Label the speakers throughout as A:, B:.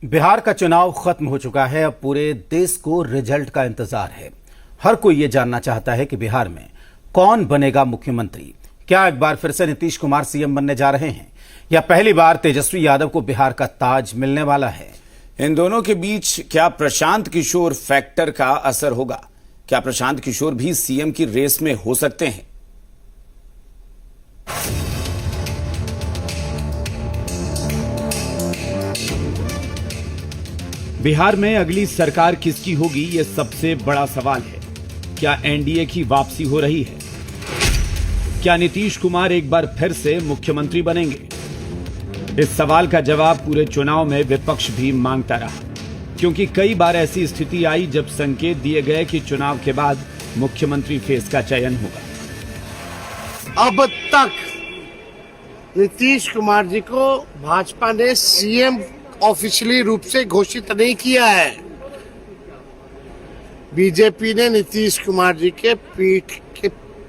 A: बिहार का चुनाव खत्म हो चुका है। अब पूरे देश को रिजल्ट का इंतजार है। हर कोई ये जानना चाहता है कि बिहार में कौन बनेगा मुख्यमंत्री। क्या एक बार फिर से नीतीश कुमार सीएम बनने जा रहे हैं या पहली बार तेजस्वी यादव को बिहार का ताज मिलने वाला है।
B: इन दोनों के बीच क्या प्रशांत किशोर फैक्टर का असर होगा? क्या प्रशांत किशोर भी सीएम की रेस में हो सकते हैं?
C: बिहार में अगली सरकार किसकी होगी, ये सबसे बड़ा सवाल है। क्या एनडीए की वापसी हो रही है? क्या नीतीश कुमार एक बार फिर से मुख्यमंत्री बनेंगे? इस सवाल का जवाब पूरे चुनाव में विपक्ष भी मांगता रहा, क्योंकि कई बार ऐसी स्थिति आई जब संकेत दिए गए कि चुनाव के बाद मुख्यमंत्री फेस का चयन होगा।
D: अब तक नीतीश कुमार जी को भाजपा ने सीएम ऑफिशियली रूप से घोषित नहीं किया है। बीजेपी ने नीतीश कुमार जी के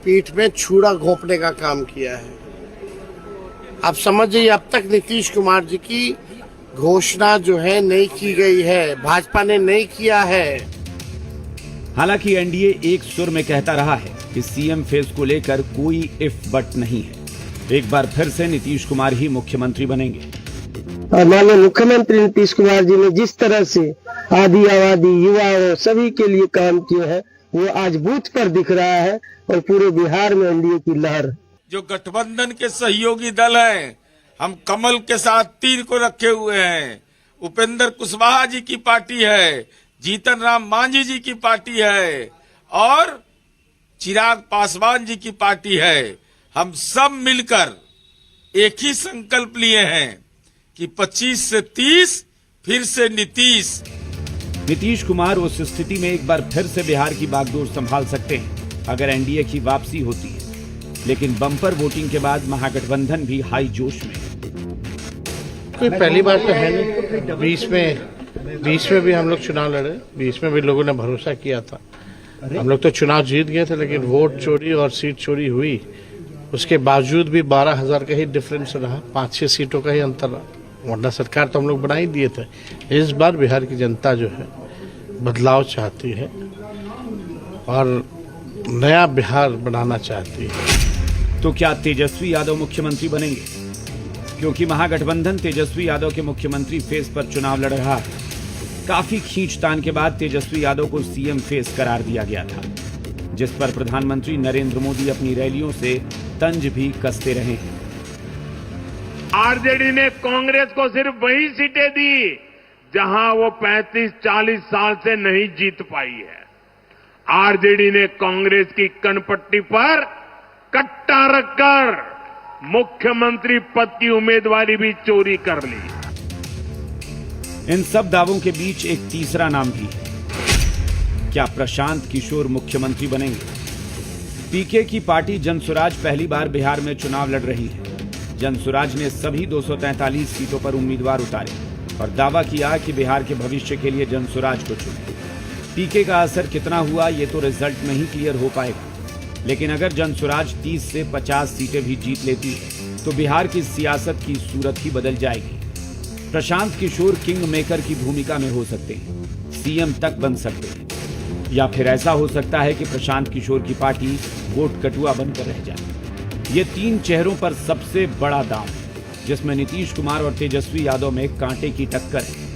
D: पीठ में छुरा घोंपने का काम किया है। आप समझिए, अब तक नीतीश कुमार जी की घोषणा जो है नहीं की गई है, भाजपा ने नहीं किया है।
C: हालांकि एनडीए एक सुर में कहता रहा है कि सीएम फेस को लेकर कोई इफ बट नहीं है। एक बार फिर से नीतीश कुमार ही मुख्यमंत्री बनेंगे।
E: और माननीय मुख्यमंत्री नीतीश कुमार जी ने जिस तरह से आदि आबादी युवाओं सभी के लिए काम किए हैं, वो आज बूथ पर दिख रहा है और पूरे बिहार में एनडीए की लहर।
F: जो गठबंधन के सहयोगी दल हैं, हम कमल के साथ तीर को रखे हुए हैं। उपेंद्र कुशवाहा जी की पार्टी है, जीतन राम मांझी जी की पार्टी है और चिराग पासवान जी की पार्टी है। हम सब मिलकर एक ही संकल्प लिए हैं कि 25 से 30 फिर से नीतीश
C: कुमार उस स्थिति में एक बार फिर से बिहार की बागडोर संभाल सकते हैं अगर एनडीए की वापसी होती है। लेकिन बम्पर वोटिंग के बाद महागठबंधन भी हाई जोश में।
D: कोई पहली बार तो है नहीं। 20 में भी हम लोग चुनाव लड़े, 20 में भी लोगों ने भरोसा किया था। हम लोग तो चुनाव जीत गए थे, लेकिन वोट चोरी और सीट चोरी हुई। उसके बावजूद भी 12,000 का ही डिफरेंस रहा, 5-6 सीटों का ही अंतर रहा, वरना सरकार तो हम लोग बना ही दिए थे। इस बार बिहार की जनता जो है बदलाव चाहती है और नया बिहार बनाना चाहती है।
C: तो क्या तेजस्वी यादव मुख्यमंत्री बनेंगे? क्योंकि महागठबंधन तेजस्वी यादव के मुख्यमंत्री फेस पर चुनाव लड़ रहा है। काफी खींचतान के बाद तेजस्वी यादव को सीएम फेस करार दिया गया था, जिस पर प्रधानमंत्री नरेंद्र मोदी अपनी रैलियों से तंज भी कसते रहे हैं।
G: आरजेडी ने कांग्रेस को सिर्फ वही सीटें दी जहां वो 35-40 साल से नहीं जीत पाई है। आरजेडी ने कांग्रेस की कनपट्टी पर कट्टा रखकर मुख्यमंत्री पद की उम्मीदवारी भी चोरी कर ली।
C: इन सब दावों के बीच एक तीसरा नाम भी है। क्या प्रशांत किशोर मुख्यमंत्री बनेंगे? पीके की पार्टी जनसुराज पहली बार बिहार में चुनाव लड़ रही है। जनसुराज ने सभी 243 सीटों पर उम्मीदवार उतारे और दावा किया कि बिहार के भविष्य के लिए जनसुराज को चुने। पीके का असर कितना हुआ, ये तो रिजल्ट में ही क्लियर हो पाएगा। लेकिन अगर जनसुराज 30 से 50 सीटें भी जीत लेती है तो बिहार की सियासत की सूरत ही बदल जाएगी। प्रशांत किशोर किंग मेकर की भूमिका में हो सकते हैं, सीएम तक बन सकते हैं, या फिर ऐसा हो सकता है कि प्रशांत किशोर की पार्टी वोट कटुआ बनकर रह जाए। ये 3 चेहरों पर सबसे बड़ा दांव है, जिसमें नीतीश कुमार और तेजस्वी यादव में कांटे की टक्कर है।